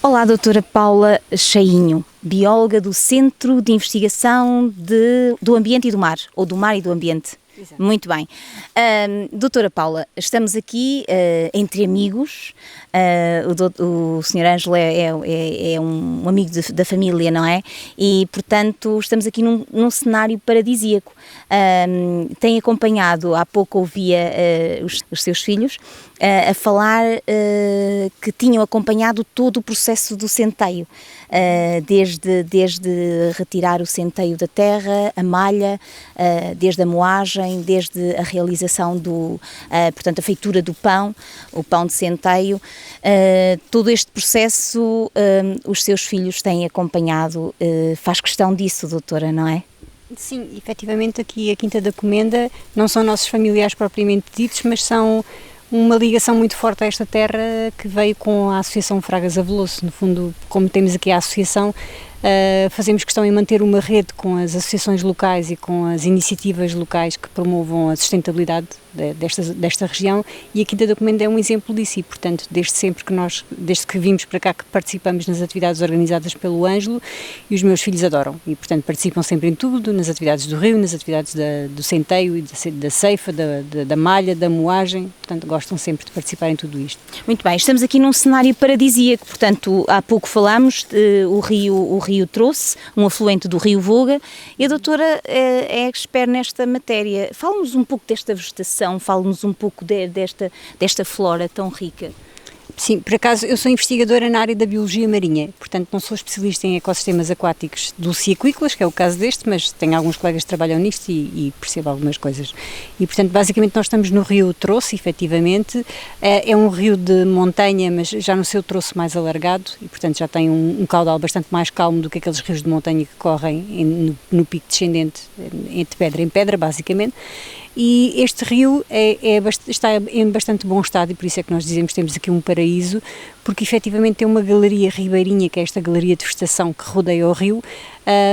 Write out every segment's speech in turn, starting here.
Olá, doutora Paula Chainho, bióloga do Centro de Investigação do Ambiente e do Mar, ou do Mar e do Ambiente. Exato. Muito bem. Doutora Paula, estamos aqui entre amigos. O Sr. Ângelo é um amigo da família, não é? E, portanto, estamos aqui num cenário paradisíaco. Tem acompanhado, há pouco ouvia os seus filhos a falar que tinham acompanhado todo o processo do centeio, desde retirar o centeio da terra, a malha, desde a moagem, desde a realização portanto, a feitura do pão, o pão de centeio. Todo este processo os seus filhos têm acompanhado, faz questão disso, doutora, não é? Sim, efetivamente aqui a Quinta da Comenda não são nossos familiares propriamente ditos, mas são uma ligação muito forte a esta terra que veio com a Associação Fragas Aveloso. No fundo, como temos aqui a associação, fazemos questão em manter uma rede com as associações locais e com as iniciativas locais que promovam a sustentabilidade desta região, e a Quinta da Comenda é um exemplo disso. E, portanto, desde que vimos para cá, que participamos nas atividades organizadas pelo Ângelo, e os meus filhos adoram, e portanto participam sempre em tudo, nas atividades do rio, nas atividades do centeio e da ceifa, da malha, da moagem, portanto gostam sempre de participar em tudo isto. Muito bem, estamos aqui num cenário paradisíaco, portanto há pouco falámos, o rio Trouxe, um afluente do rio Voga, e a doutora é expert nesta matéria. Fala-nos um pouco desta vegetação, fala-nos um pouco desta flora tão rica. Sim, por acaso eu sou investigadora na área da biologia marinha, portanto não sou especialista em ecossistemas aquáticos dulciaquícolas, que é o caso deste, mas tenho alguns colegas que trabalham nisto e percebo algumas coisas. E portanto basicamente nós estamos no rio Trouxe, efetivamente, é um rio de montanha, mas já no seu troço mais alargado, e portanto já tem um caudal bastante mais calmo do que aqueles rios de montanha que correm no pico descendente, de pedra em pedra, basicamente. E este rio está em bastante bom estado, e por isso é que nós dizemos que temos aqui um paraíso, porque efetivamente tem uma galeria ribeirinha, que é esta galeria de vegetação que rodeia o rio,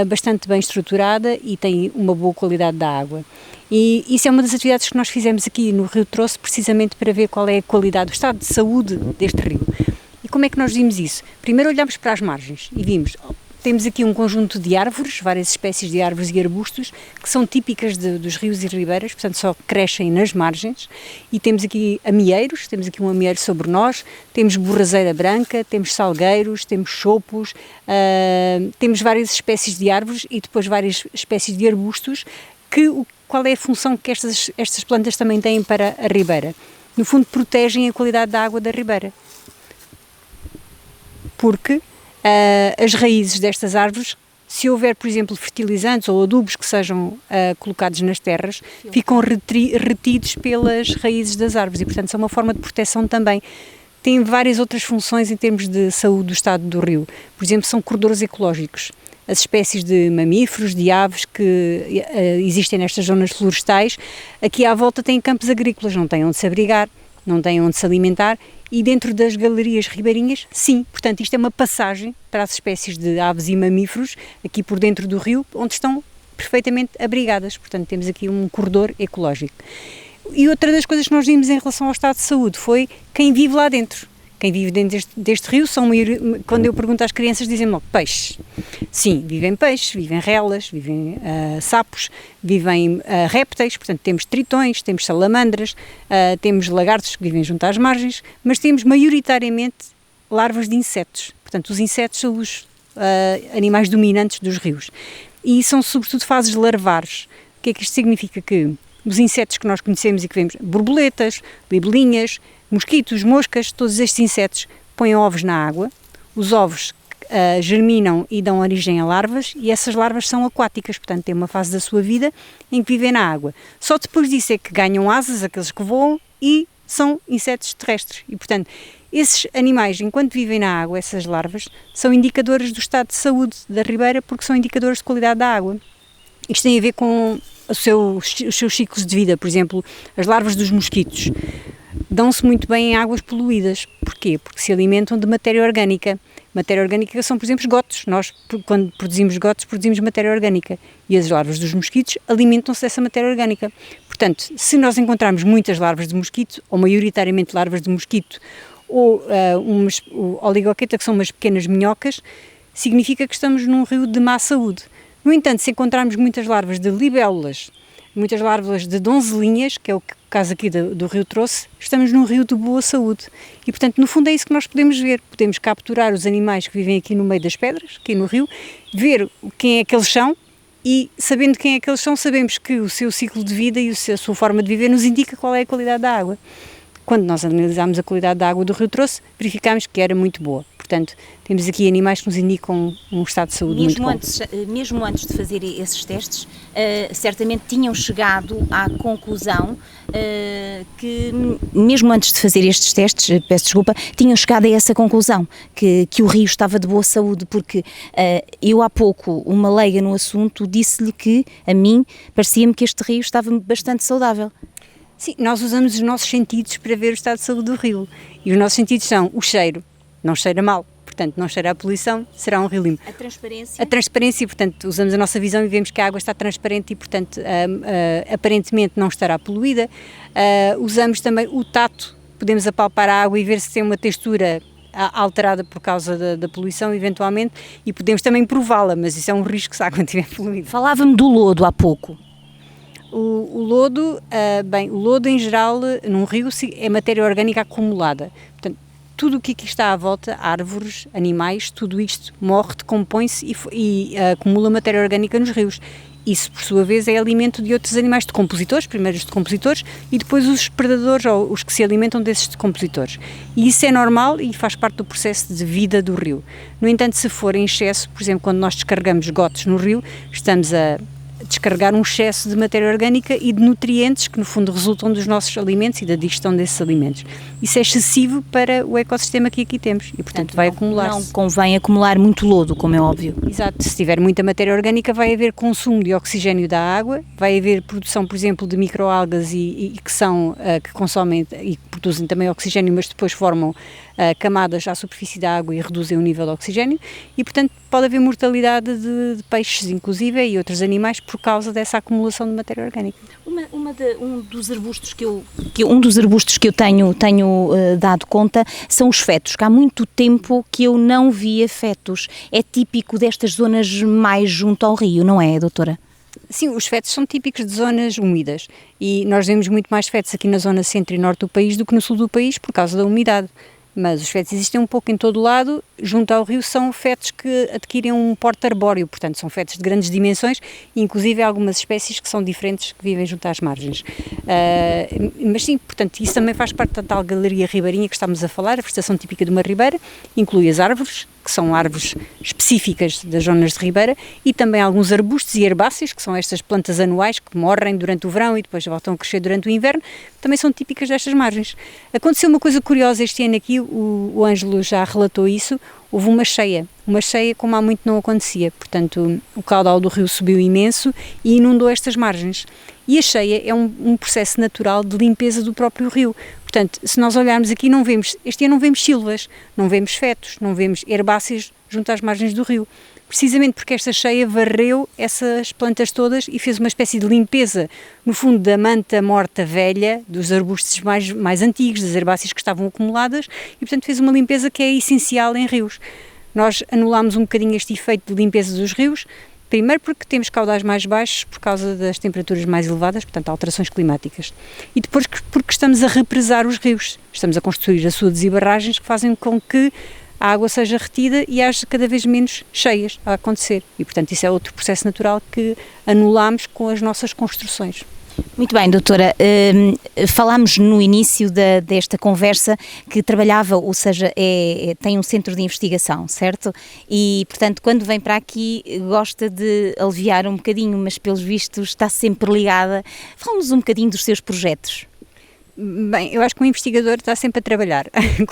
bastante bem estruturada e tem uma boa qualidade da água. E isso é uma das atividades que nós fizemos aqui no Rio Trouxe, precisamente para ver qual é a qualidade, o estado de saúde deste rio. E como é que nós vimos isso? Primeiro olhámos para as margens e vimos... Temos aqui um conjunto de árvores, várias espécies de árvores e arbustos, que são típicas dos rios e ribeiras, portanto só crescem nas margens, e temos aqui amieiros, temos aqui um amieiro sobre nós, temos borrazeira branca, temos salgueiros, temos chopos, temos várias espécies de árvores e depois várias espécies de arbustos, qual é a função que estas plantas também têm para a ribeira? No fundo protegem a qualidade da água da ribeira, porque as raízes destas árvores, se houver, por exemplo, fertilizantes ou adubos que sejam colocados nas terras, ficam retidos pelas raízes das árvores, e portanto são uma forma de proteção também. Tem várias outras funções em termos de saúde do estado do rio. Por exemplo, são corredores ecológicos. As espécies de mamíferos, de aves que existem nestas zonas florestais, aqui à volta têm campos agrícolas, não têm onde se abrigar, não têm onde se alimentar, e dentro das galerias ribeirinhas, sim, portanto isto é uma passagem para as espécies de aves e mamíferos aqui por dentro do rio, onde estão perfeitamente abrigadas, portanto temos aqui um corredor ecológico. E outra das coisas que nós vimos em relação ao estado de saúde foi quem vive lá dentro. Quem vive dentro deste rio quando eu pergunto às crianças, dizem-me logo peixes. Sim, vivem peixes, vivem relas, vivem sapos, vivem répteis, portanto temos tritões, temos salamandras, temos lagartos que vivem junto às margens, mas temos maioritariamente larvas de insetos. Portanto, os insetos são os animais dominantes dos rios. E são sobretudo fases larvares. O que é que isto significa? Que os insetos que nós conhecemos e que vemos, borboletas, libelinhas, mosquitos, moscas, todos estes insetos põem ovos na água, os ovos germinam e dão origem a larvas, e essas larvas são aquáticas, portanto têm uma fase da sua vida em que vivem na água. Só depois disso é que ganham asas, aqueles que voam, e são insetos terrestres. E portanto, esses animais, enquanto vivem na água, essas larvas, são indicadores do estado de saúde da ribeira, porque são indicadores de qualidade da água. Isto tem a ver com os seus ciclos de vida. Por exemplo, as larvas dos mosquitos dão-se muito bem em águas poluídas. Porquê? Porque se alimentam de matéria orgânica. Matéria orgânica são, por exemplo, esgotos. Nós, quando produzimos esgotos, produzimos matéria orgânica. E as larvas dos mosquitos alimentam-se dessa matéria orgânica. Portanto, se nós encontrarmos muitas larvas de mosquito, ou maioritariamente larvas de mosquito, ou o oligoqueta, que são umas pequenas minhocas, significa que estamos num rio de má saúde. No entanto, se encontrarmos muitas larvas de libélulas, muitas larvas de donzelinhas, que é o que o caso aqui do rio trouxe, estamos num rio de boa saúde. E, portanto, no fundo é isso que nós podemos ver. Podemos capturar os animais que vivem aqui no meio das pedras, aqui no rio, ver quem é que eles são e, sabendo quem é que eles são, sabemos que o seu ciclo de vida e a sua forma de viver nos indica qual é a qualidade da água. Quando nós analisámos a qualidade da água do rio Trouxe, verificámos que era muito boa. Portanto, temos aqui animais que nos indicam um estado de saúde muito bom. Mesmo antes de fazer esses testes, certamente tinham chegado à conclusão que, mesmo antes de fazer estes testes, peço desculpa, tinham chegado a essa conclusão, que o rio estava de boa saúde, porque eu há pouco, uma leiga no assunto, disse-lhe que, a mim, parecia-me que este rio estava bastante saudável. Sim, nós usamos os nossos sentidos para ver o estado de saúde do rio. E os nossos sentidos são o cheiro, não cheira mal, portanto não cheira a poluição, será um rio limpo. A transparência? A transparência, portanto, usamos a nossa visão e vemos que a água está transparente e, portanto, aparentemente não estará poluída. Usamos também o tato, podemos apalpar a água e ver se tem uma textura alterada por causa da poluição, eventualmente, e podemos também prová-la, mas isso é um risco se a água estiver poluída. Falava-me do lodo há pouco. O lodo, o lodo em geral num rio é matéria orgânica acumulada, portanto tudo o que aqui está à volta, árvores, animais, tudo isto morre, decompõe-se e acumula matéria orgânica nos rios. Isso, por sua vez, é alimento de outros animais decompositores, primeiro os decompositores e depois os predadores ou os que se alimentam desses decompositores. E isso é normal e faz parte do processo de vida do rio. No entanto, se for em excesso, por exemplo, quando nós descarregamos esgotos no rio, estamos a descarregar um excesso de matéria orgânica e de nutrientes que no fundo resultam dos nossos alimentos e da digestão desses alimentos. Isso é excessivo para o ecossistema que aqui temos e portanto vai acumular-se. Não convém acumular muito lodo, como é óbvio. Exato, se tiver muita matéria orgânica vai haver consumo de oxigênio da água, vai haver produção, por exemplo, de microalgas que consomem e que produzem também oxigênio, mas depois formam camadas à superfície da água e reduzem o nível de oxigênio e, portanto, pode haver mortalidade de peixes, inclusive, e outros animais por causa dessa acumulação de matéria orgânica. Um dos arbustos que eu tenho dado conta são os fetos, que há muito tempo que eu não via fetos. É típico destas zonas mais junto ao rio, não é, doutora? Sim, os fetos são típicos de zonas úmidas e nós vemos muito mais fetos aqui na zona centro e norte do país do que no sul do país por causa da umidade. Mas os fetos existem um pouco em todo o lado, junto ao rio são fetos que adquirem um porte arbóreo, portanto são fetos de grandes dimensões e inclusive há algumas espécies que são diferentes que vivem junto às margens. Mas sim, portanto isso também faz parte da tal galeria ribeirinha que estamos a falar, a vegetação típica de uma ribeira, inclui as árvores, que são árvores específicas das zonas de ribeira e também alguns arbustos e herbáceas, que são estas plantas anuais que morrem durante o verão e depois voltam a crescer durante o inverno, também são típicas destas margens. Aconteceu uma coisa curiosa este ano aqui, o Ângelo já relatou isso, houve uma cheia como há muito não acontecia, portanto o caudal do rio subiu imenso e inundou estas margens. E a cheia é um processo natural de limpeza do próprio rio. Portanto, se nós olharmos aqui, este ano não vemos silvas, não vemos fetos, não vemos herbáceas junto às margens do rio. Precisamente porque esta cheia varreu essas plantas todas e fez uma espécie de limpeza, no fundo, da manta morta velha, dos arbustos mais antigos, das herbáceas que estavam acumuladas e, portanto, fez uma limpeza que é essencial em rios. Nós anulámos um bocadinho este efeito de limpeza dos rios, primeiro porque temos caudais mais baixos por causa das temperaturas mais elevadas, portanto alterações climáticas, e depois porque estamos a represar os rios, estamos a construir açudes e barragens que fazem com que a água seja retida e haja cada vez menos cheias a acontecer, e portanto isso é outro processo natural que anulamos com as nossas construções. Muito bem, doutora, falámos no início desta conversa que trabalhava, ou seja, tem um centro de investigação, certo? E, portanto, quando vem para aqui gosta de aliviar um bocadinho, mas pelos vistos está sempre ligada. Fala-nos um bocadinho dos seus projetos. Bem, eu acho que um investigador está sempre a trabalhar,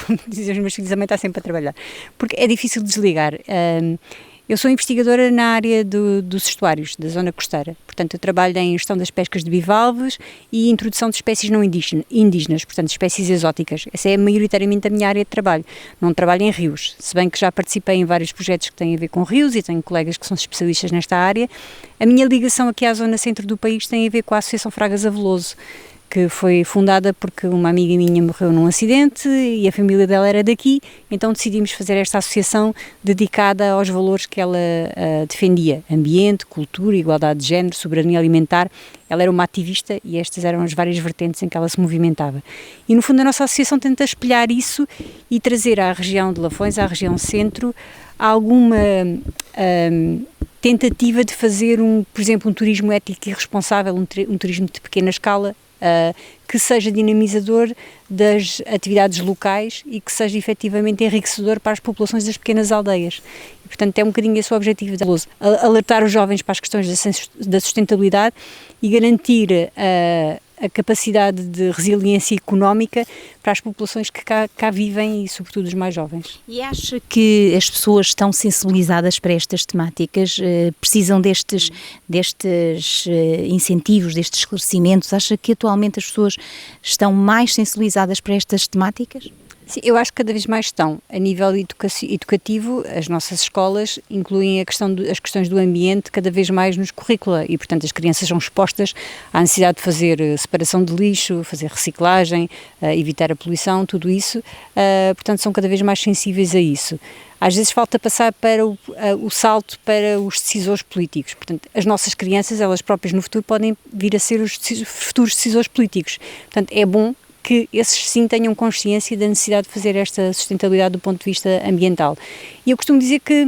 como dizem os meus filhos, também está sempre a trabalhar, porque é difícil desligar. Eu sou investigadora na área dos estuários, da zona costeira, portanto eu trabalho em gestão das pescas de bivalves e introdução de espécies não indígenas, portanto espécies exóticas. Essa é maioritariamente a minha área de trabalho. Não trabalho em rios, se bem que já participei em vários projetos que têm a ver com rios e tenho colegas que são especialistas nesta área. A minha ligação aqui à zona centro do país tem a ver com a Associação Fragas Aveloso, que foi fundada porque uma amiga minha morreu num acidente e a família dela era daqui, então decidimos fazer esta associação dedicada aos valores que ela defendia: ambiente, cultura, igualdade de género, soberania alimentar. Ela era uma ativista e estas eram as várias vertentes em que ela se movimentava. E no fundo a nossa associação tenta espelhar isso e trazer à região de Lafões, à região centro, alguma tentativa de fazer, por exemplo, um turismo ético e responsável, um turismo de pequena escala, que seja dinamizador das atividades locais e que seja efetivamente enriquecedor para as populações das pequenas aldeias. E, portanto, é um bocadinho esse o objetivo da LOS, alertar os jovens para as questões da sustentabilidade e garantir a capacidade de resiliência económica para as populações que cá vivem e, sobretudo, os mais jovens. E acha que as pessoas estão sensibilizadas para estas temáticas? Precisam destes incentivos, destes esclarecimentos? Acha que atualmente as pessoas estão mais sensibilizadas para estas temáticas? Sim, eu acho que cada vez mais estão. A nível educativo, as nossas escolas incluem as questões do ambiente cada vez mais nos currícula e, portanto, as crianças são expostas à necessidade de fazer separação de lixo, fazer reciclagem, evitar a poluição, tudo isso, portanto, são cada vez mais sensíveis a isso. Às vezes falta passar para o salto para os decisores políticos. Portanto, as nossas crianças, elas próprias no futuro, podem vir a ser os futuros decisores políticos. Portanto, é bom que esses sim tenham consciência da necessidade de fazer esta sustentabilidade do ponto de vista ambiental. E eu costumo dizer que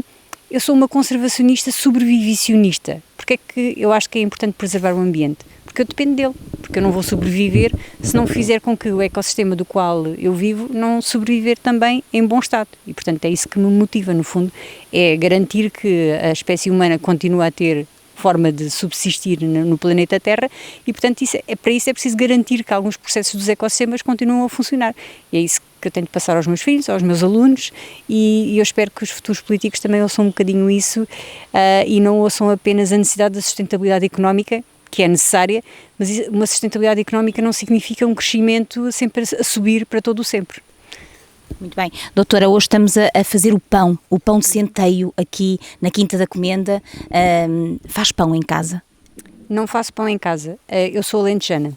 eu sou uma conservacionista sobrevivicionista. Porque é que eu acho que é importante preservar o ambiente? Porque eu dependo dele, porque eu não vou sobreviver se não fizer com que o ecossistema do qual eu vivo não sobreviver também em bom estado. E, portanto, é isso que me motiva, no fundo, é garantir que a espécie humana continua a ter forma de subsistir no planeta Terra e, portanto, para isso é preciso garantir que alguns processos dos ecossistemas continuam a funcionar. E é isso que eu tento passar aos meus filhos, aos meus alunos e eu espero que os futuros políticos também ouçam um bocadinho isso e não ouçam apenas a necessidade da sustentabilidade económica, que é necessária, mas uma sustentabilidade económica não significa um crescimento sempre a subir para todo o sempre. Muito bem. Doutora, hoje estamos a fazer o pão de centeio aqui na Quinta da Comenda. Faz pão em casa? Não faço pão em casa. Eu sou alentejana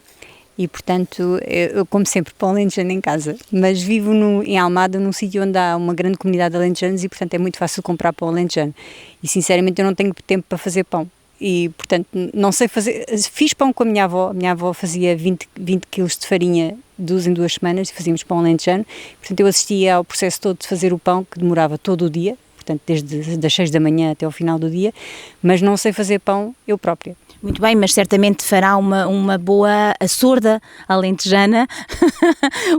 e, portanto, eu como sempre pão alentejano em casa, mas vivo em Almada, num sítio onde há uma grande comunidade de alentejanos e, portanto, é muito fácil comprar pão alentejano. E, sinceramente, eu não tenho tempo para fazer pão. E, portanto, não sei fazer. Fiz pão com a minha avó fazia 20 kg de farinha 2 em 2 semanas e fazíamos pão alentejano. Portanto, eu assistia ao processo todo de fazer o pão, que demorava todo o dia, portanto, desde das 6 da manhã até ao final do dia, mas não sei fazer pão eu própria. Muito bem, mas certamente fará uma boa açorda alentejana.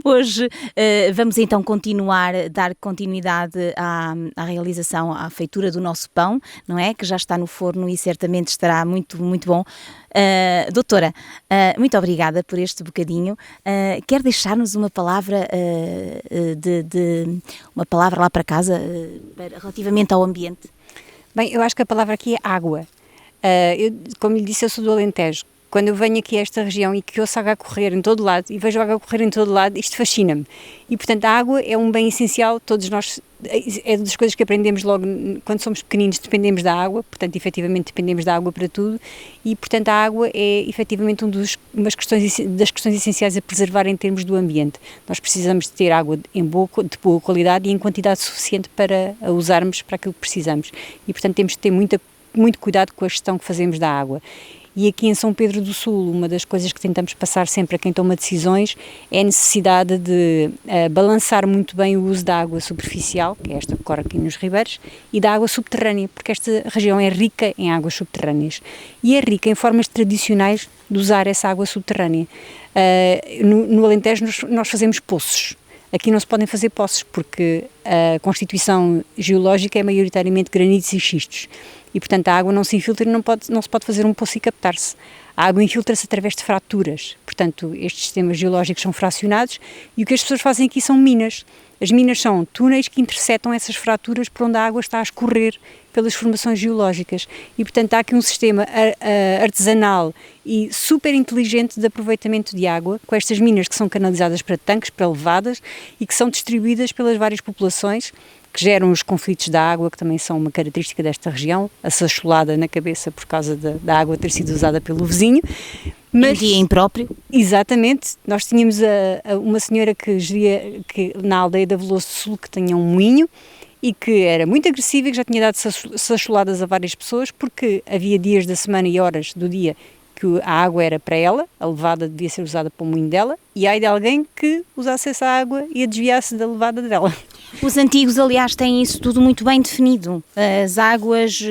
Hoje vamos então dar continuidade à realização, à feitura do nosso pão, não é? Que já está no forno e certamente estará muito, muito bom. Doutora, muito obrigada por este bocadinho. Quer deixar-nos uma palavra uma palavra lá para casa relativamente ao ambiente? Bem, eu acho que a palavra aqui é água. Como lhe disse, eu sou do Alentejo. Quando eu venho aqui a esta região e que ouço água correr em todo lado e vejo água correr em todo lado, isto fascina-me. E, portanto, a água é um bem essencial, todos nós, é das coisas que aprendemos logo quando somos pequeninos, dependemos da água, portanto, efetivamente dependemos da água para tudo e, portanto, a água é efetivamente das questões essenciais a preservar em termos do ambiente. Nós precisamos de ter água de boa qualidade e em quantidade suficiente para a usarmos para aquilo que precisamos. E, portanto, temos de ter muito cuidado com a gestão que fazemos da água. E aqui em São Pedro do Sul, uma das coisas que tentamos passar sempre a quem toma decisões é a necessidade de balançar muito bem o uso da água superficial, que é esta que corre aqui nos ribeiros, e da água subterrânea, porque esta região é rica em águas subterrâneas e é rica em formas tradicionais de usar essa água subterrânea. No Alentejo nós fazemos poços. Aqui não se podem fazer poços porque a constituição geológica é maioritariamente granitos e xistos e, portanto, a água não se infiltra e não se pode fazer um poço e captar-se. A água infiltra-se através de fraturas, portanto, estes sistemas geológicos são fracionados e o que as pessoas fazem aqui são minas. As minas são túneis que interceptam essas fraturas por onde a água está a escorrer pelas formações geológicas e, portanto, há aqui um sistema artesanal e super inteligente de aproveitamento de água, com estas minas que são canalizadas para tanques, para levadas e que são distribuídas pelas várias populações que geram os conflitos da água, que também são uma característica desta região, a sacholada na cabeça por causa da água ter sido usada pelo vizinho. Mas, em dia impróprio? Exatamente, nós tínhamos uma senhora que geria, na aldeia da Veloso do Sul, que tinha um moinho e que era muito agressiva e que já tinha dado sacholadas a várias pessoas, porque havia dias da semana e horas do dia que a água era para ela, a levada devia ser usada para o moinho dela, e ai de alguém que usasse essa água e a desviasse da levada dela. Os antigos, aliás, têm isso tudo muito bem definido. As águas,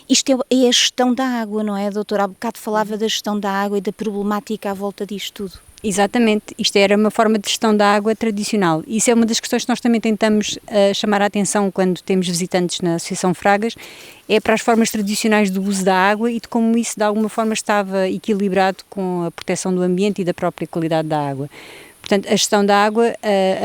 isto é a gestão da água, não é, doutora? Há bocado falava da gestão da água e da problemática à volta disto tudo. Exatamente, isto era uma forma de gestão da água tradicional. Isso é uma das questões que nós também tentamos chamar a atenção quando temos visitantes na Associação Fragas, é para as formas tradicionais do uso da água e de como isso de alguma forma estava equilibrado com a proteção do ambiente e da própria qualidade da água. Portanto, a gestão da água,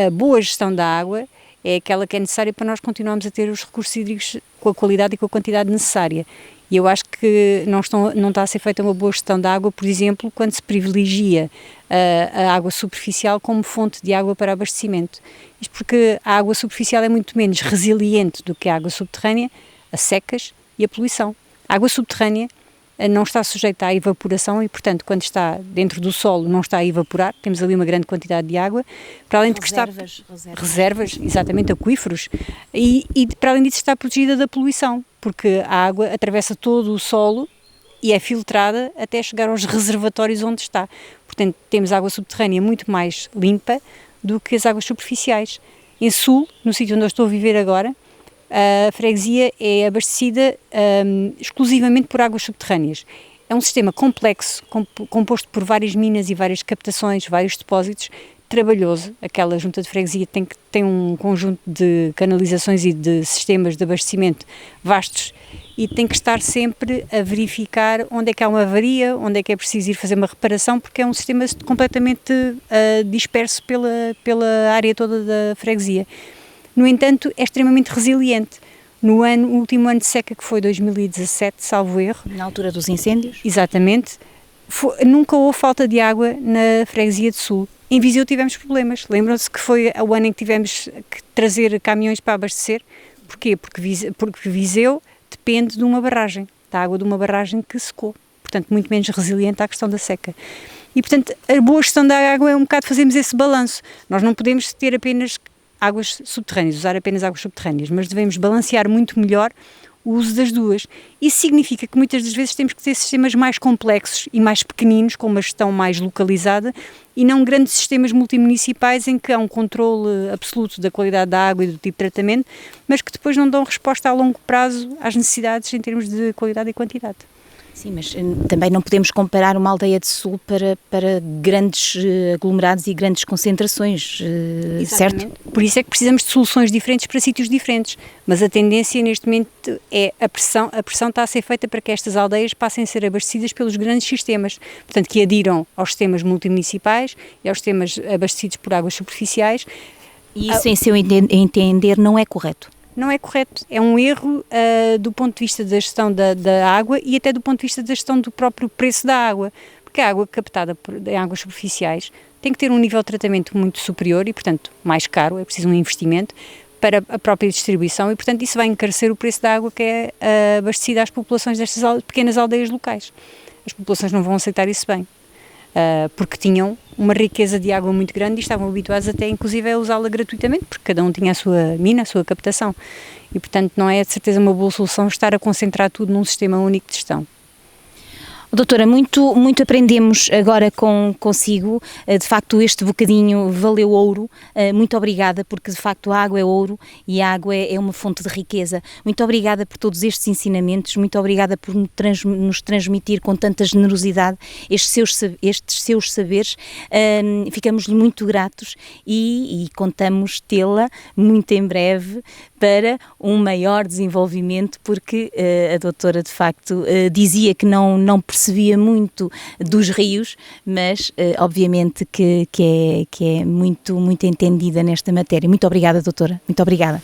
a boa gestão da água é aquela que é necessária para nós continuarmos a ter os recursos hídricos com a qualidade e com a quantidade necessária. E eu acho que não está a ser feita uma boa gestão da água, por exemplo, quando se privilegia a água superficial como fonte de água para abastecimento. Isto porque a água superficial é muito menos resiliente do que a água subterrânea, a secas e a poluição. A água subterrânea não está sujeita à evaporação e, portanto, quando está dentro do solo não está a evaporar, temos ali uma grande quantidade de água, para além de que está... Reservas, exatamente, aquíferos, e para além disso está protegida da poluição, porque a água atravessa todo o solo e é filtrada até chegar aos reservatórios onde está. Portanto, temos água subterrânea muito mais limpa do que as águas superficiais. Em Sul, no sítio onde eu estou a viver agora, a freguesia é abastecida exclusivamente por águas subterrâneas. É um sistema complexo, composto por várias minas e várias captações, vários depósitos, trabalhoso. Aquela junta de freguesia tem um conjunto de canalizações e de sistemas de abastecimento vastos e tem que estar sempre a verificar onde é que há uma avaria, onde é que é preciso ir fazer uma reparação, porque é um sistema completamente disperso pela área toda da freguesia. No entanto, é extremamente resiliente. No último ano de seca, que foi 2017, salvo erro. Na altura dos incêndios? Exatamente. Nunca houve falta de água na freguesia de Sul. Em Viseu tivemos problemas. Lembram-se que foi o ano em que tivemos que trazer caminhões para abastecer? Porquê? Porque Viseu depende de uma barragem, da água de uma barragem que secou. Portanto, muito menos resiliente à questão da seca. E, portanto, a boa gestão da água é um bocado fazermos esse balanço. Nós não podemos ter apenas águas subterrâneas, usar apenas águas subterrâneas, mas devemos balancear muito melhor o uso das duas. Isso significa que muitas das vezes temos que ter sistemas mais complexos e mais pequeninos, com uma gestão mais localizada, e não grandes sistemas multimunicipais em que há um controle absoluto da qualidade da água e do tipo de tratamento, mas que depois não dão resposta a longo prazo às necessidades em termos de qualidade e quantidade. Sim, mas também não podemos comparar uma aldeia de sul para grandes aglomerados e grandes concentrações, certo? Por isso é que precisamos de soluções diferentes para sítios diferentes, mas a tendência neste momento é a pressão está a ser feita para que estas aldeias passem a ser abastecidas pelos grandes sistemas, portanto que adiram aos sistemas multimunicipais e aos sistemas abastecidos por águas superficiais. E isso, em seu entender, não é correto? Não é correto, é um erro do ponto de vista da gestão da água e até do ponto de vista da gestão do próprio preço da água, porque a água captada em águas superficiais tem que ter um nível de tratamento muito superior e, portanto, mais caro, é preciso um investimento para a própria distribuição e, portanto, isso vai encarecer o preço da água que é abastecida às populações destas pequenas aldeias locais. As populações não vão aceitar isso bem, porque tinham uma riqueza de água muito grande e estavam habituados até inclusive a usá-la gratuitamente, porque cada um tinha a sua mina, a sua captação. E, portanto, não é de certeza uma boa solução estar a concentrar tudo num sistema único de gestão. Doutora, muito aprendemos agora consigo, de facto este bocadinho valeu ouro, muito obrigada, porque de facto a água é ouro e a água é uma fonte de riqueza. Muito obrigada por todos estes ensinamentos, muito obrigada por nos transmitir com tanta generosidade estes seus saberes, ficamos-lhe muito gratos e contamos tê-la muito em breve para um maior desenvolvimento, porque a doutora de facto dizia que não percebia muito dos rios, mas obviamente que é muito entendida nesta matéria. Muito obrigada, doutora. Muito obrigada.